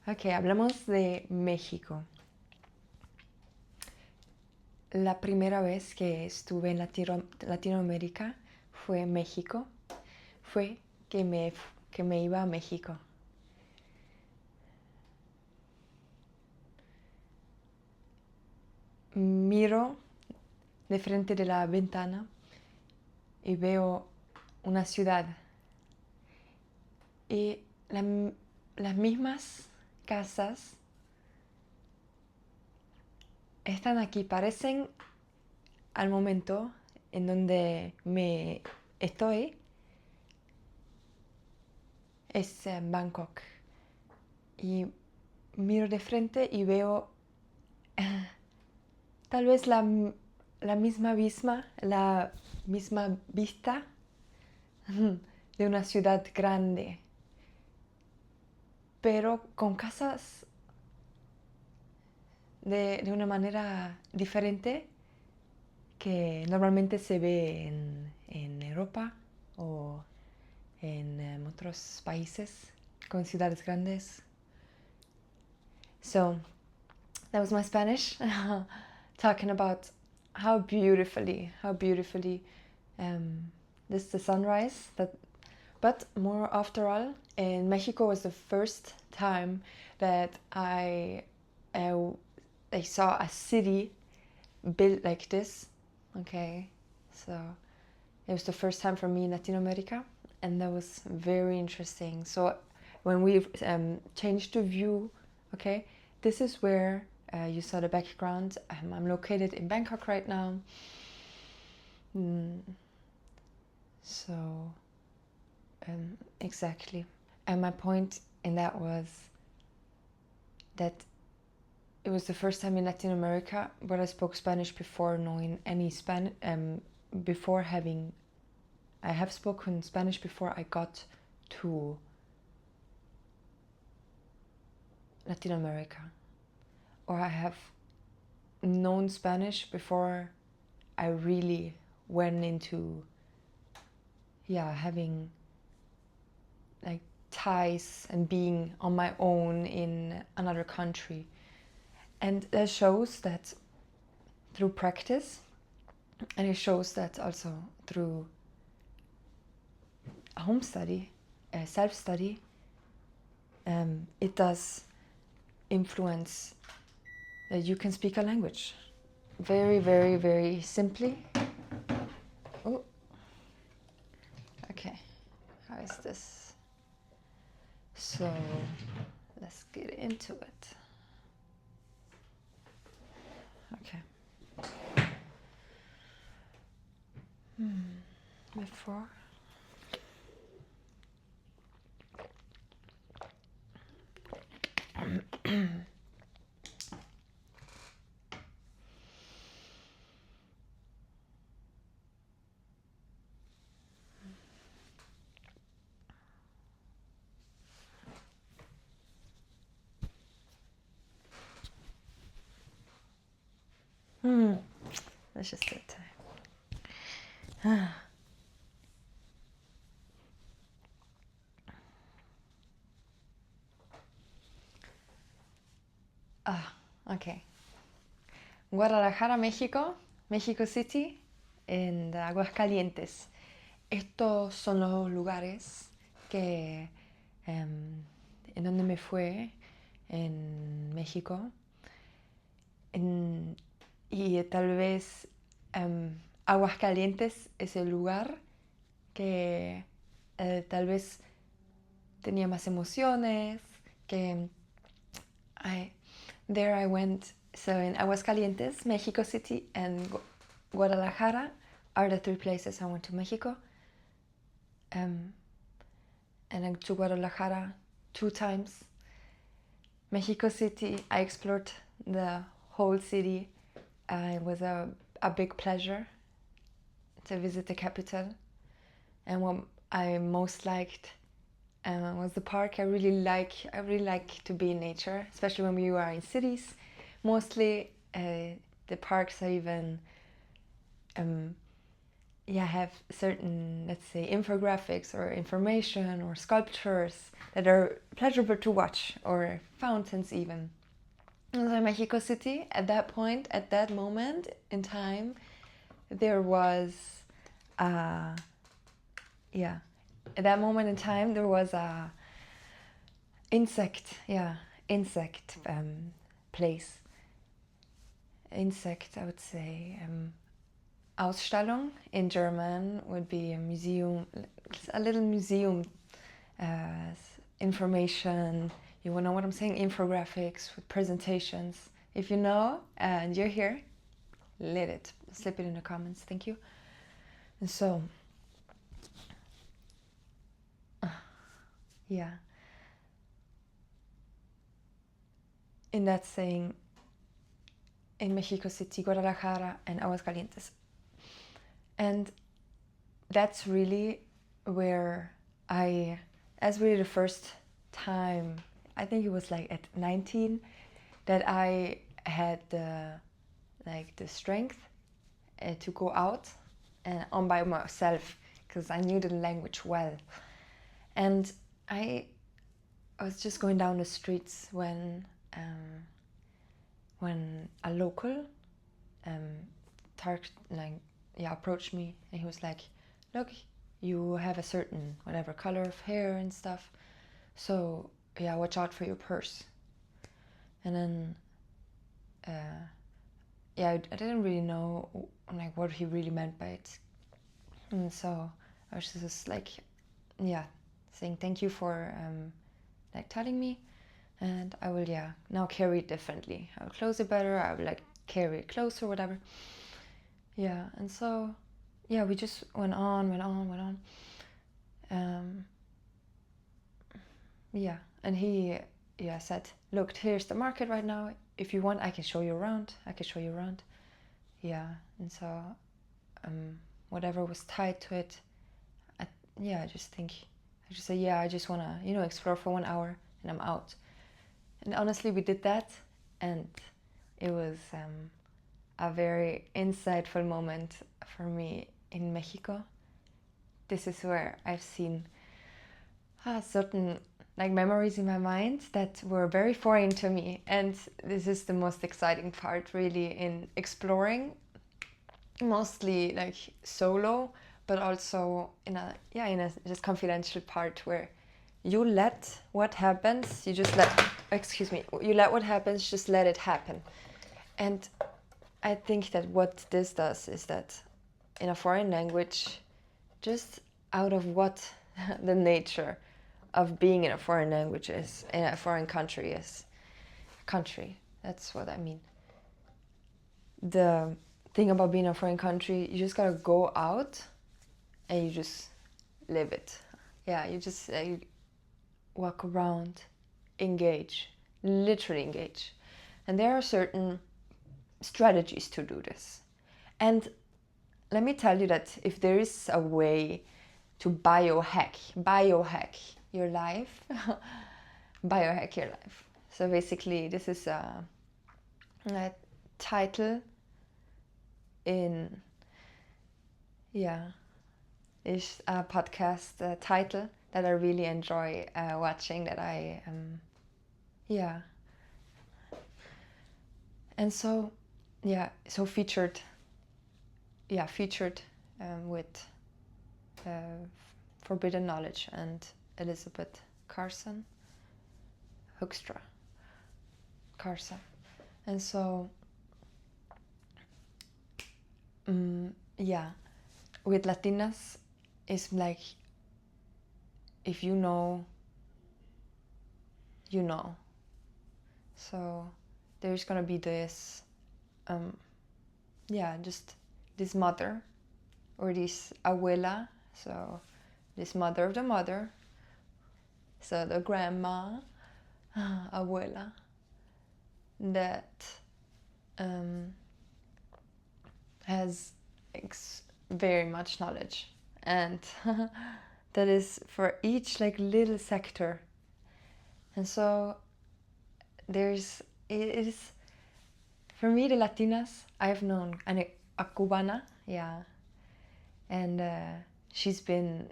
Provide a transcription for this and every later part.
Ok, hablamos de México. La primera vez que estuve en Latinoamérica fue en México. Fue que me iba a México. Miro de frente de la ventana y veo una ciudad. Y las mismas casas están aquí, parecen al momento en donde me estoy, es en Bangkok. Y miro de frente y veo tal vez la misma vista de una ciudad grande, pero con casas de una manera diferente que normalmente se ve en Europa o en otros países con ciudades grandes. So that was my Spanish talking about how beautifully this is the sunrise. But more after all, in Mexico was the first time that I saw a city built like this. Okay, so it was the first time for me in Latin America, and that was very interesting. So when we changed to view, okay, this is where you saw the background. I'm located in Bangkok right now. So exactly, and my point in that was that it was the first time in Latin America, but I spoke Spanish before knowing any Spanish. I have spoken Spanish before I got to Latin America, or I have known Spanish before I really went into having like ties and being on my own in another country. And that shows that through practice, and it shows that also through home study, self-study, it does influence that you can speak a language very, very, very simply. Oh, okay, how is this? So let's get into it. Okay. Before. Let's just get time. Okay. Guadalajara, México, México City, en Aguascalientes. Estos son los lugares que en donde me fue en México. Y tal vez Aguascalientes es el lugar que tal vez tenía más emociones, que there I went. So in Aguascalientes, Mexico City, and Guadalajara are the three places I went to Mexico. And then to Guadalajara 2 times. Mexico City, I explored the whole city. It was a big pleasure to visit the capital. And what I most liked was the park. I really like to be in nature, especially when we are in cities. Mostly the parks are even have certain, let's say, infographics or information or sculptures that are pleasurable to watch, or fountains even. And so in Mexico City, at that point, at that moment in time, there was at that moment in time there was a insect place. Insect, I would say. Ausstellung in German would be a museum, a little museum, information. You will know what I'm saying? Infographics with presentations. If you know and you're here, slip it in the comments. Thank you. And so, in that saying, in Mexico City, Guadalajara, and Aguascalientes. And that's really where as really the first time, I think it was like at 19, that I had the strength to go out and on by myself, because I knew the language well. And I was just going down the streets when a local approached me, and he was like, "Look, you have a certain whatever color of hair and stuff, so watch out for your purse." And then I didn't really know what he really meant by it, and so I was just saying thank you for telling me, and I will now carry it differently. I will close it better. I will carry it closer, whatever. And so we just went on. And he said, "Look, here's the market right now. If you want, I can show you around. And so whatever was tied to it, I just say, I just want to explore for 1 hour, and I'm out. And honestly, we did that, and it was a very insightful moment for me in Mexico. This is where I've seen certain memories in my mind that were very foreign to me, and this is the most exciting part, really, in exploring, mostly solo, but also in a just confidential part where you let what happens, you let what happens, just let it happen. And I think that what this does is that in a foreign language, just out of what the nature of being in a foreign language is, in a foreign country is. Country, that's what I mean. The thing about being in a foreign country, you just gotta go out and you just live it. You just walk around, engage, literally engage. And there are certain strategies to do this. And let me tell you that if there is a way to biohack your life, biohack your life. So basically, this is a title in, is a podcast title that I really enjoy watching, that I, And so, featured with Forbidden Knowledge and Elizabeth Carson. And so, with Latinas, it's like, if you know, you know. So there's gonna be this, just this mother, or this abuela, so this mother of the mother, so the grandma, abuela, that has very much knowledge, and that is for each little sector. And so it is, for me, the Latinas I've known, and a Cubana, and she's been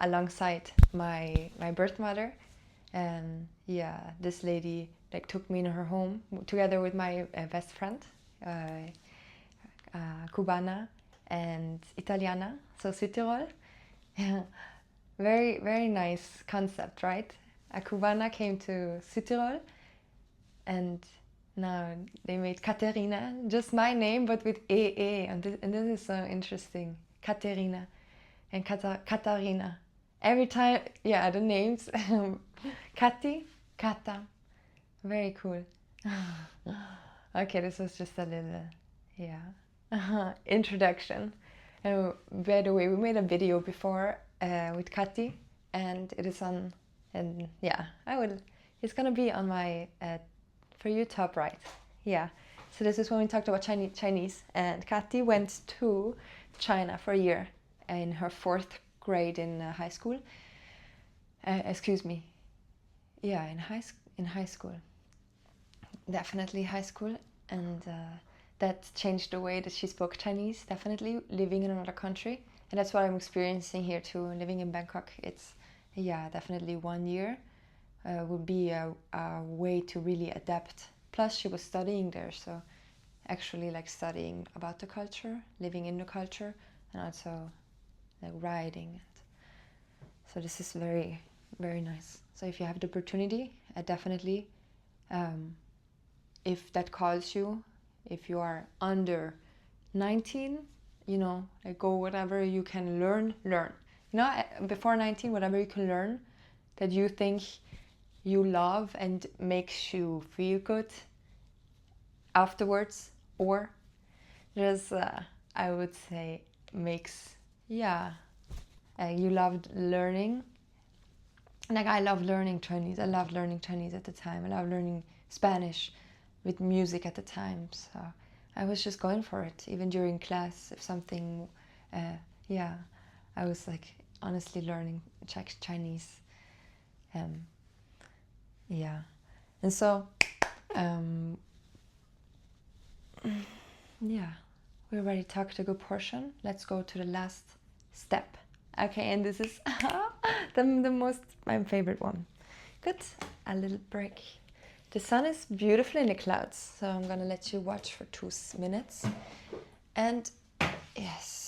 alongside my birth mother. And this lady like took me in her home together with my best friend, Cubana and Italiana, so Südtirol. Very, very nice concept, right? A Cubana came to Südtirol, and now they made Katerina, just my name, but with EE, and this is so interesting. Katerina and Katarina. Every time, the names. Kati, Kata. Very cool. Okay, this was just a little, introduction. And by the way, we made a video before with Kati, and it is on, and it's gonna be on my for you top right. Yeah. So this is when we talked about Chinese, and Kati went to China for a year in her 4th grade in high school. Excuse me. Yeah, in high school. Definitely high school, and that changed the way that she spoke Chinese. Definitely living in another country, and that's what I'm experiencing here too. Living in Bangkok, it's definitely 1 year would be a way to really adapt. Plus, she was studying there, so actually like studying about the culture, living in the culture, and also like writing. So this is very, very nice. So if you have the opportunity, definitely, if that calls you, if you are under 19, like go whatever you can learn. Before 19, whatever you can learn that you think you love and makes you feel good afterwards, or just I would say makes you loved learning. Like I love learning Chinese. I loved learning Chinese at the time. I love learning Spanish with music at the time. So I was just going for it. Even during class, if something, I was like honestly learning Chinese. And so, we already talked a good portion. Let's go to the last step. Okay, and this is my favorite one. Good, a little break. The sun is beautiful in the clouds, so I'm gonna let you watch for 2 minutes. And yes.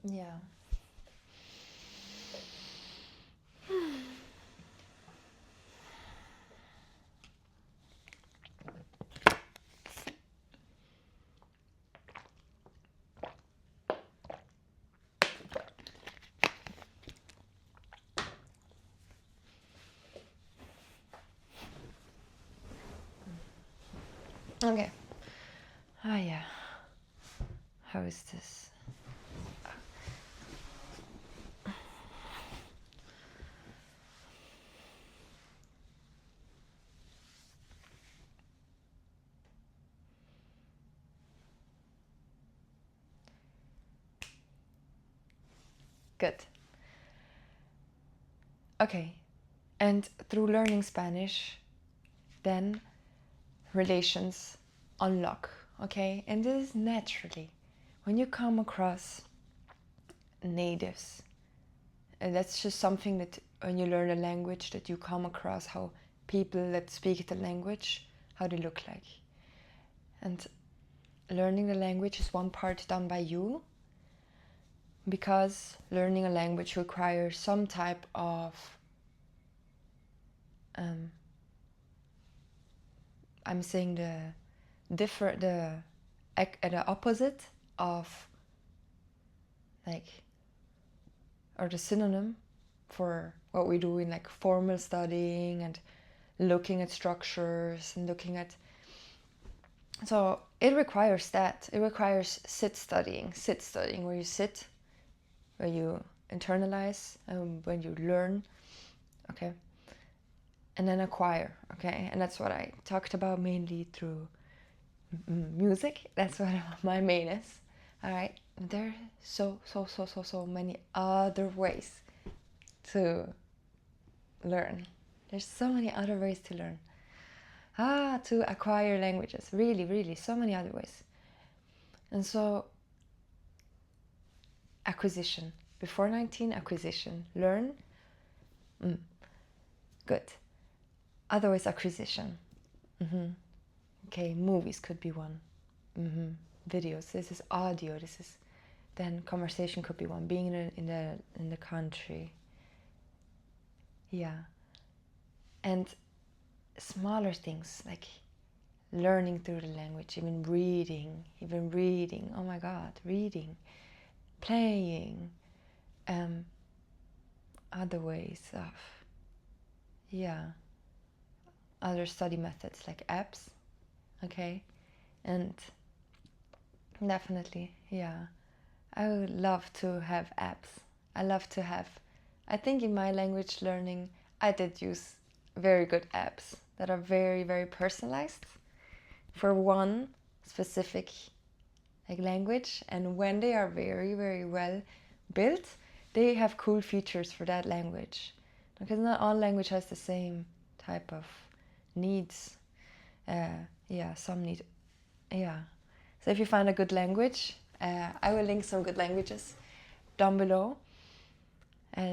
Yeah. Okay. Oh yeah. How is this? Good. Okay. And through learning Spanish, then relations unlock. Okay? And this is naturally when you come across natives. And that's just something that when you learn a language, that you come across how people that speak the language, how they look like. And learning the language is one part done by you, because learning a language requires some type of I'm saying the opposite of like, or the synonym for what we do in like formal studying and looking at structures and looking at So it requires that. It requires sit studying, where you sit, where you internalize, when you learn, okay? And then acquire, okay? And that's what I talked about mainly through music. That's what my main is, all right? There are so many other ways to learn. There's so many other ways to learn. To acquire languages. Really, so many other ways. And so, acquisition. Before 19, acquisition. Learn. Good. Otherwise, acquisition. Okay, movies could be one. Videos. This is audio. This is... Then conversation could be one. Being in the country. Yeah. And smaller things like learning through the language, even reading, oh my god, reading, playing, other ways of, other study methods like apps, okay? And definitely, I would love to have apps. I think in my language learning I did use very good apps that are very, very personalized for one specific language, and when they are very, very well built, they have cool features for that language, because not all language has the same type of needs. Some need. So if you find a good language, I will link some good languages down below.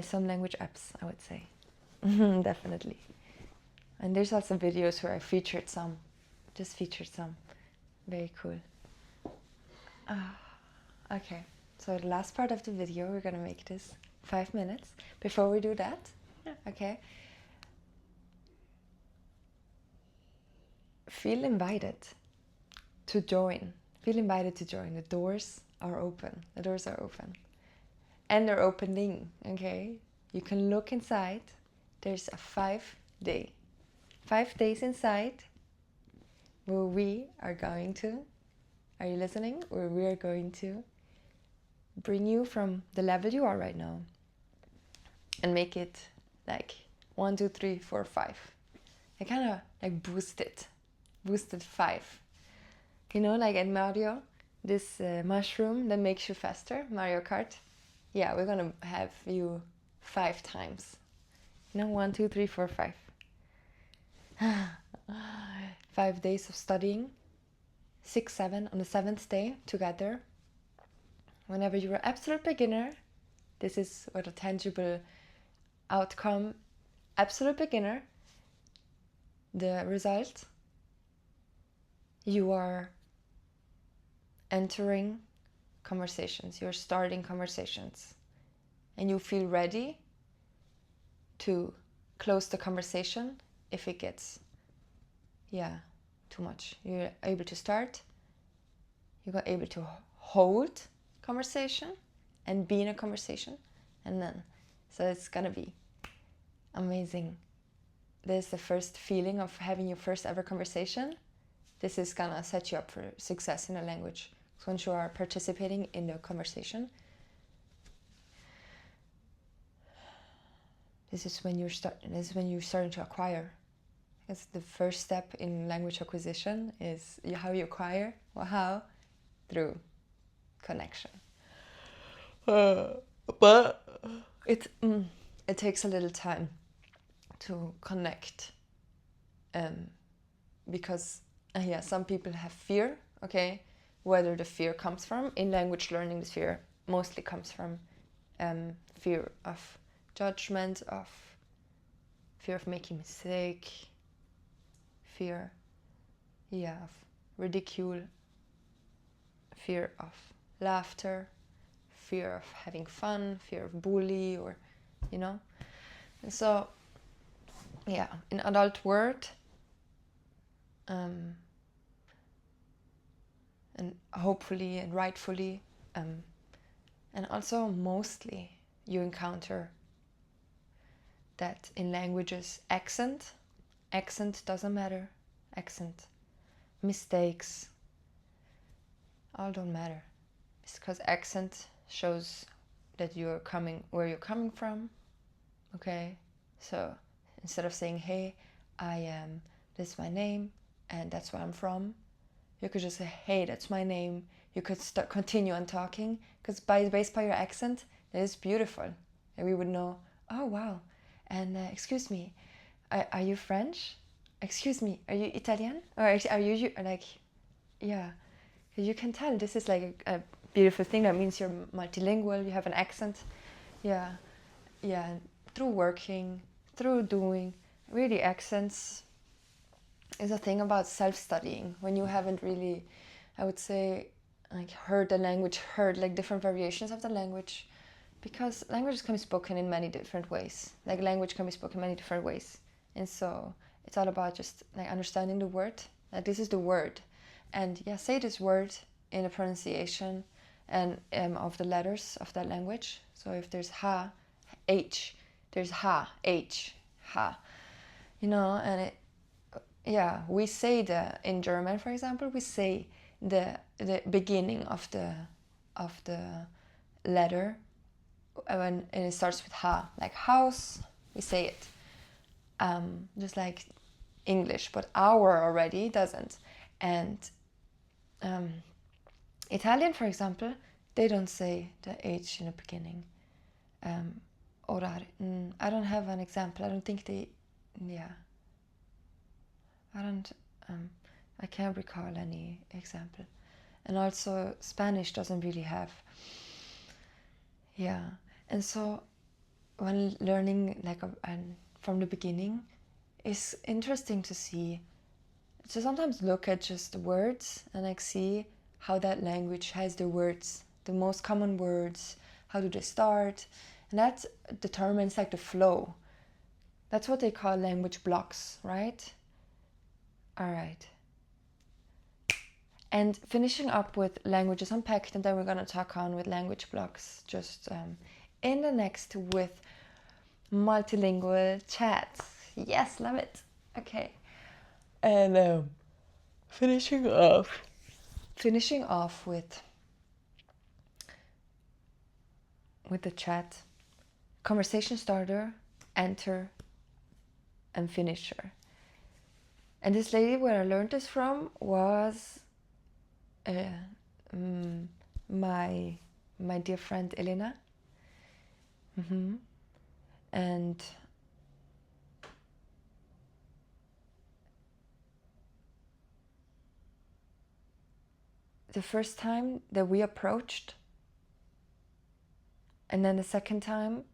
Some language apps, I would say. Definitely. And there's also videos where I featured some. Very cool. Okay, so the last part of the video, we're gonna make this 5 minutes. Before we do that, okay, feel invited to join. The doors are open. And they're opening, okay? You can look inside. There's a 5 days inside where we are going to, are you listening? Where we are going to bring you from the level you are right now and make it like 1, 2, 3, 4, 5. I kind of boosted 5. You know, like in Mario, this mushroom that makes you faster, Mario Kart. Yeah, we're gonna have you 5 times. 1, 2, 3, 4, 5. 5 days of studying, 6, 7, on the 7th day together. Whenever you're an absolute beginner, this is what a tangible outcome. Absolute beginner, the result, you are entering conversations, you're starting conversations, and you feel ready to close the conversation if it gets too much. You're able to start, you're able to hold conversation and be in a conversation, and then so it's gonna be amazing. This is the first feeling of having your first ever conversation. This is gonna set you up for success in a language. So once you are participating in the conversation, this is when you're starting to acquire. Because the first step in language acquisition is how you acquire. Well, how? Through connection. But it takes a little time to connect, because some people have fear. Okay, whether the fear comes from, in language learning, the fear mostly comes from fear of judgment, of fear of making mistake, fear of ridicule, fear of laughter, fear of having fun, fear of bully, or and so in adult world, and hopefully and rightfully, and also mostly, you encounter that in languages, accent doesn't matter. Mistakes, all don't matter. It's because accent shows that you're coming where you're coming from. Okay, so instead of saying, hey, I am, this is my name and that's where I'm from, you could just say, hey, that's my name. You could continue on talking, because based by your accent, that is beautiful, and we would know, oh wow. And excuse me, are you French? Excuse me, are you Italian? Or are you like, yeah, you can tell this is like a beautiful thing. That means you're multilingual, you have an accent. Yeah, yeah, through working, through doing, really accents is a thing about self-studying. When you haven't really, I would say, like heard the language, heard like different variations of the language, because languages can be spoken in many different ways. Like language can be spoken in many different ways. And so it's all about just like understanding the word, like this is the word. And yeah, say this word in a pronunciation and of the letters of that language. So if there's ha, h, there's ha, h, ha, you know, and it, yeah, we say in German, for example, we say the beginning of the letter when it starts with ha, like house, we say it, just like English, but our already doesn't. And Italian, for example, they don't say the H in the beginning. Orare. I don't have an example. I don't think they, yeah. I can't recall any example. And also Spanish doesn't really have. Yeah. And so when learning like from the beginning, it's interesting to see, to sometimes look at just the words and like see how that language has the words, the most common words, how do they start, and that determines like the flow. That's what they call language blocks, right? All right. And finishing up with languages unpacked, and then we're going to talk on with language blocks just in the next with multilingual chats. Yes, love it. Okay. And finishing off with the chat, conversation starter, enter, and finisher. And this lady where I learned this from was my dear friend Elena. And the first time that we approached, and then the second time,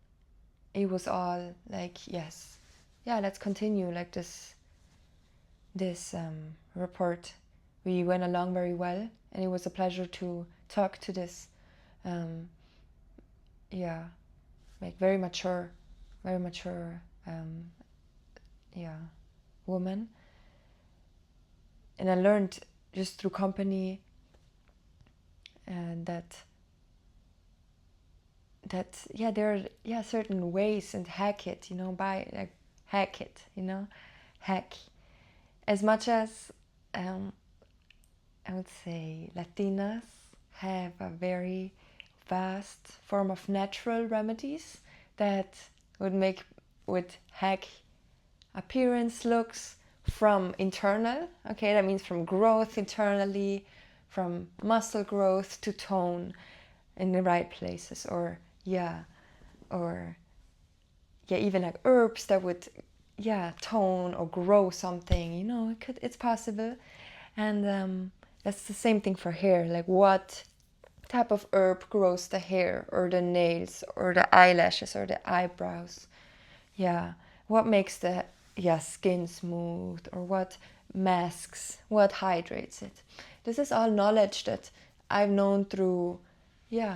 it was all like, yes, yeah, let's continue like this report. We went along very well, and it was a pleasure to talk to this like very mature woman. And I learned just through company and that there are certain ways, and hack it, hack as much as I would say Latinas have a very vast form of natural remedies that would hack appearance, looks from internal. Okay, that means from growth internally, from muscle growth to tone in the right places, or even like herbs that would tone or grow something. It's possible. And that's the same thing for hair. Like what type of herb grows the hair or the nails or the eyelashes or the eyebrows? What makes the skin smooth, or what masks, what hydrates it? This is all knowledge that I've known through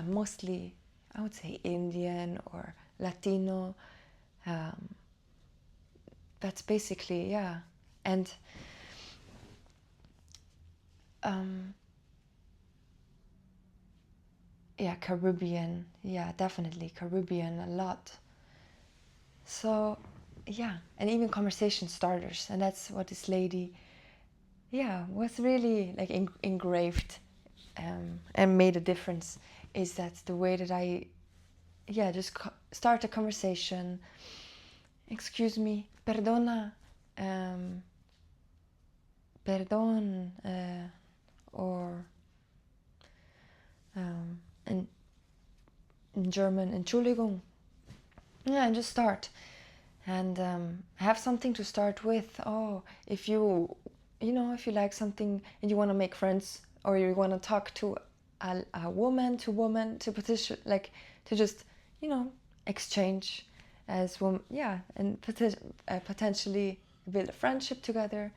mostly I would say Indian or Latino. That's basically and Caribbean, definitely Caribbean a lot. So and even conversation starters, and that's what this lady was really like engraved and made a difference is that the way that I, just start a conversation. Excuse me, perdona, perdón, or in German, Entschuldigung. Yeah, and just start. And have something to start with. Oh, if you like something and you want to make friends, or you want to talk to a woman to woman, to petition, like to just, exchange as woman, and potentially build a friendship together.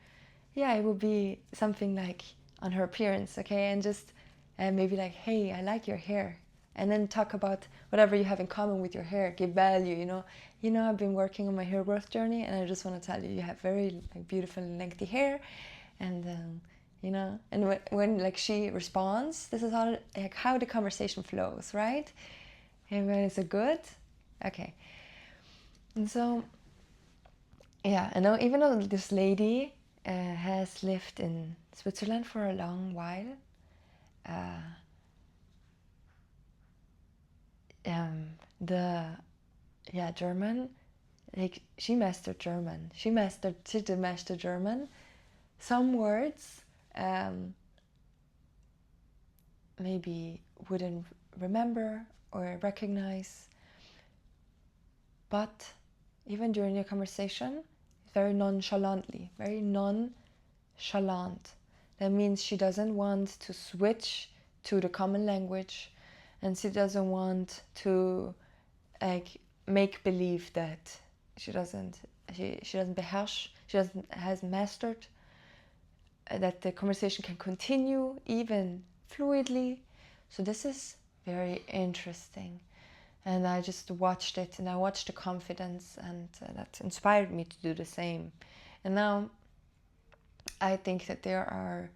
Yeah, it would be something like on her appearance, okay, and just maybe like, hey, I like your hair, and then talk about whatever you have in common with your hair. Give value, I've been working on my hair growth journey, and I just want to tell you, you have very beautiful lengthy hair, and and when like she responds, this is how the conversation flows, right? And when it's a good, okay, and so and now even though this lady has lived in Switzerland for a long while, German, like she mastered German. She did master German. Some words maybe wouldn't remember or recognize, but even during your conversation, very nonchalantly, very nonchalant. That means she doesn't want to switch to the common language, and she doesn't want to make believe that she doesn't beherrsch, has mastered, that the conversation can continue even fluidly. So this is very interesting, and I just watched it, and I watched the confidence, and that inspired me to do the same. And now I believe that there are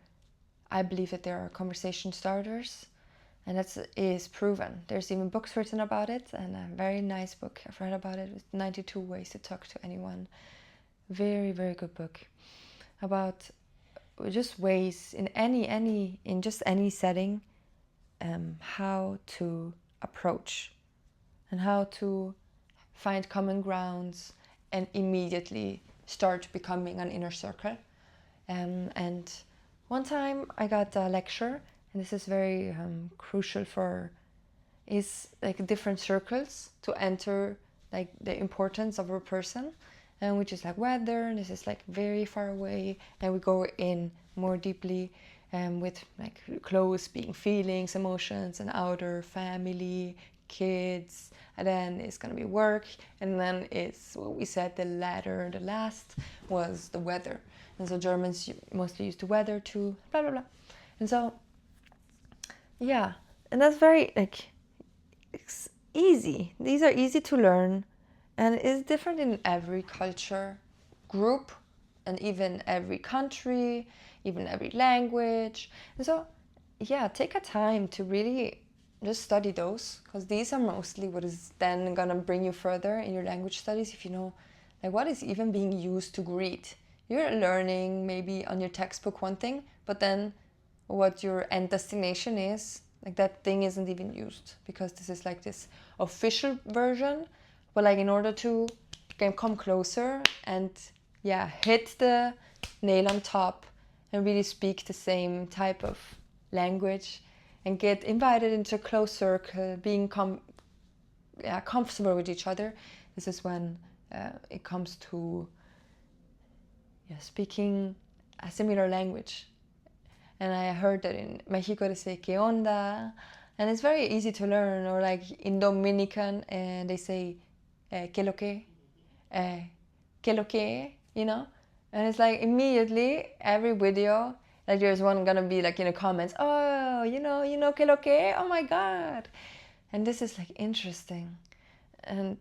conversation starters, and that is proven. There's even books written about it, and a very nice book I've read about it, with 92 Ways to Talk to Anyone. Very, very good book about just ways in just any setting, how to approach and how to find common grounds and immediately start becoming an inner circle. And one time I got a lecture, and this is very crucial is like different circles to enter like the importance of a person, and which is like weather, and this is like very far away, and we go in more deeply with like close being feelings, emotions, and outer family, kids, and then it's gonna be work, and then it's what we said, the last was the weather. And so Germans mostly use the weather to blah blah blah. And so and that's very it's easy. These are easy to learn, and it's different in every culture group, and even every country, even every language. And so take a time to really just study those, because these are mostly what is then gonna bring you further in your language studies. If you know like what is even being used to greet, you're learning maybe on your textbook one thing, but then what your end destination is, like that thing isn't even used, because this is like this official version. But like in order to come closer and hit the nail on top and really speak the same type of language and get invited into a close circle, being comfortable with each other, this is when it comes to speaking a similar language. And I heard that in Mexico they say "que onda," and it's very easy to learn. Or like in Dominican, they say "que lo que," and it's like immediately every video, like there's one gonna be like in the comments, oh, you know "que lo que," oh my god. And this is like interesting, and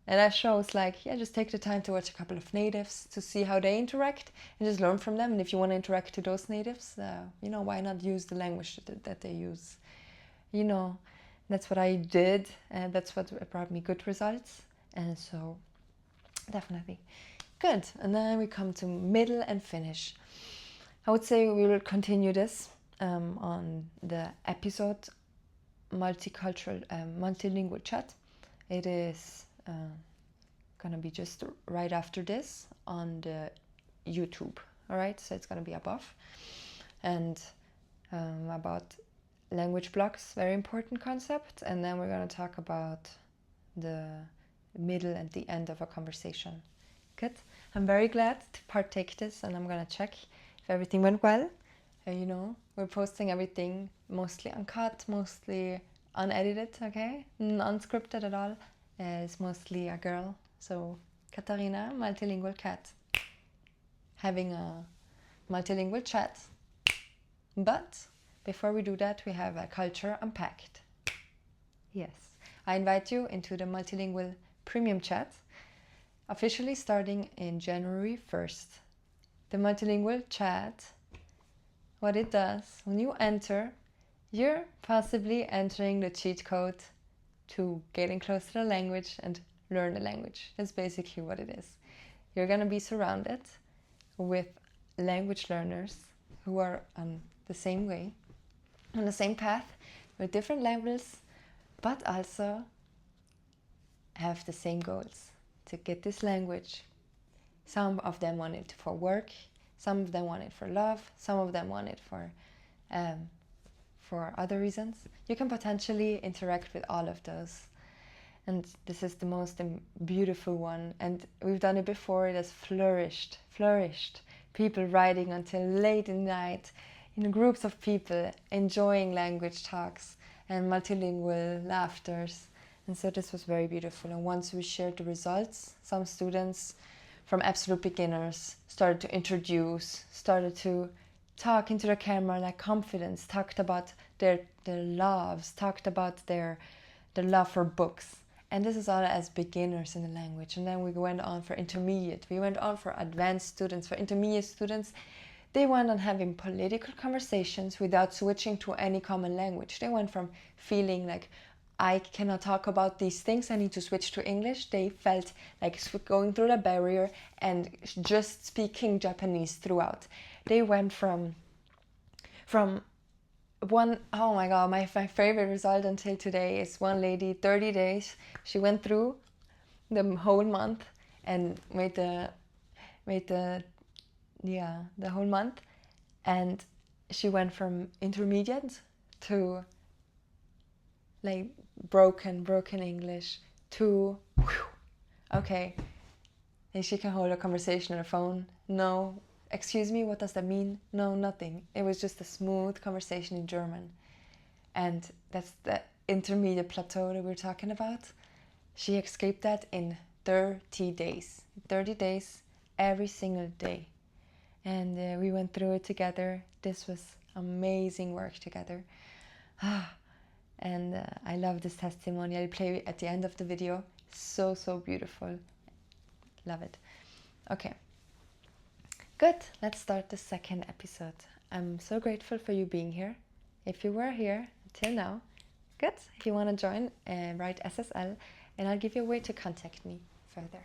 and that shows like, just take the time to watch a couple of natives to see how they interact and just learn from them. And if you want to interact to those natives, why not use the language that they use? That's what I did, and that's what brought me good results. And so definitely good. And then we come to middle and finish. I would say we will continue this on the episode multicultural, multilingual chat. It is gonna be just right after this on the YouTube. All right, so it's gonna be above. And about language blocks, very important concept. And then we're gonna talk about the middle and the end of a conversation. Good. I'm very glad to partake this, and I'm gonna check if everything went well. You know, we're posting everything mostly uncut, mostly unedited, okay? Unscripted at all. It's mostly a girl. So Katharina, multilingual cat, having a multilingual chat. But before we do that, we have a culture unpacked. Yes, I invite you into the multilingual premium chat, officially starting in January 1st. The multilingual chat, what it does, when you enter, you're possibly entering the cheat code to getting close to the language and learn the language. That's basically what it is. You're going to be surrounded with language learners who are on the same way, on the same path, with different levels, but also have the same goals to get this language. Some of them want it for work, some of them want it for love, some of them want it for other reasons. You can potentially interact with all of those. And this is the most beautiful one. And we've done it before. It has flourished. People writing until late in the night in groups of people, enjoying language talks and multilingual laughters. And so this was very beautiful. And once we shared the results, some students from absolute beginners started to introduce, started to talk into the camera like confidence, talked about their loves, talked about their love for books. And this is all as beginners in the language. And then we went on for intermediate. We went on for advanced students. For intermediate students, they went on having political conversations without switching to any common language. They went from feeling like, I cannot talk about these things, I need to switch to English. They felt like going through the barrier and just speaking Japanese throughout. They went from one, oh my god, my favorite result until today is one lady, 30 days. She went through the whole month and made the whole month, and she went from intermediate to like broken English to okay, and she can hold a conversation on her phone. No, excuse me, what does that mean? No, nothing. It was just a smooth conversation in German. And that's the intermediate plateau that we're talking about. She escaped that in 30 days. 30 days, every single day. And we went through it together. This was amazing work together. And I love this testimony. I'll play it at the end of the video. So beautiful. Love it. Okay. Good. Let's start the second episode. I'm so grateful for you being here. If you were here until now, good. If you want to join, write SSL, and I'll give you a way to contact me further.